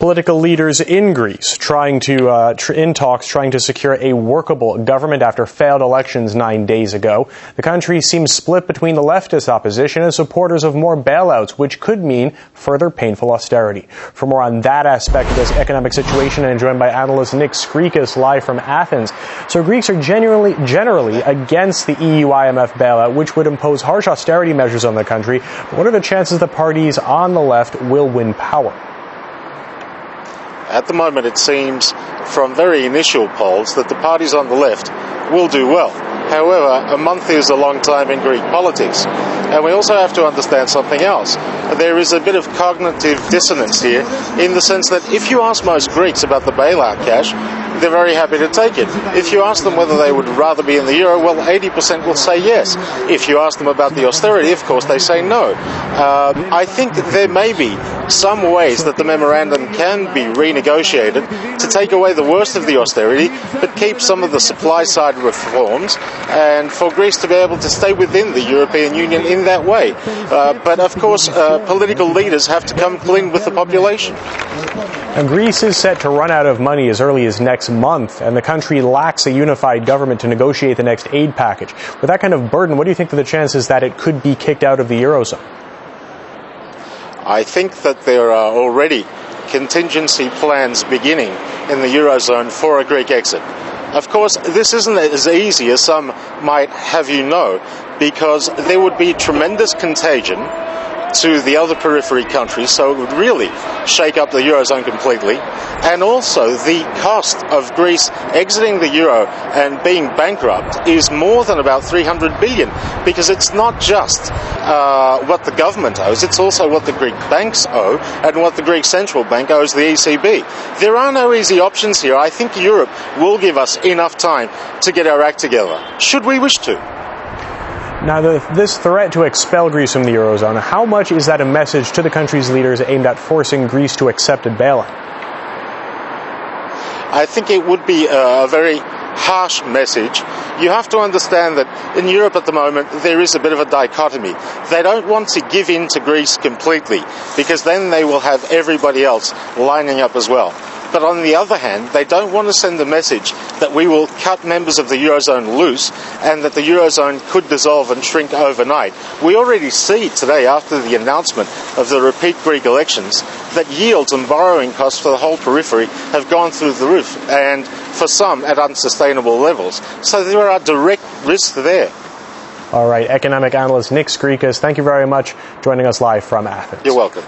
Political leaders in Greece trying to secure a workable government after failed elections 9 days ago. The country seems split between the leftist opposition and supporters of more bailouts, which could mean further painful austerity. For more on that aspect of this economic situation, I'm joined by analyst Nick Skrekas live from Athens. So Greeks are generally against the EU-IMF bailout, which would impose harsh austerity measures on the country. But what are the chances the parties on the left will win power? At the moment, it seems from very initial polls that the parties on the left will do well. However, a month is a long time in Greek politics. And we also have to understand something else. There is a bit of cognitive dissonance here in the sense that if you ask most Greeks about the bailout cash, they're very happy to take it. If you ask them whether they would rather be in the euro, well, 80% will say yes. If you ask them about the austerity, of course, they say no. I think there may be some ways that the memorandum can be renegotiated to take away the worst of the austerity, but keep some of the supply side reforms, and for Greece to be able to stay within the European Union in that way. But of course, political leaders have to come clean with the population. And Greece is set to run out of money as early as next month, and the country lacks a unified government to negotiate the next aid package. With that kind of burden, what do you think are the chances that it could be kicked out of the Eurozone? I think that there are already contingency plans beginning in the Eurozone for a Greek exit. Of course, this isn't as easy as some might have you know, because there would be tremendous contagion to the other periphery countries, so it would really shake up the Eurozone completely. And also, the cost of Greece exiting the Euro and being bankrupt is more than about 300 billion, because it's not just what the government owes, it's also what the Greek banks owe and what the Greek Central Bank owes the ECB. There are no easy options here. I think Europe will give us enough time to get our act together, should we wish to. Now, this threat to expel Greece from the Eurozone, how much is that a message to the country's leaders aimed at forcing Greece to accept a bailout? I think it would be a very harsh message. You have to understand that in Europe at the moment there is a bit of a dichotomy. They don't want to give in to Greece completely, because then they will have everybody else lining up as well. But on the other hand, they don't want to send the message that we will cut members of the Eurozone loose and that the Eurozone could dissolve and shrink overnight. We already see today, after the announcement of the repeat Greek elections, that yields and borrowing costs for the whole periphery have gone through the roof, and for some at unsustainable levels. So there are direct risks there. All right, economic analyst Nick Skrekas, thank you very much for joining us live from Athens. You're welcome.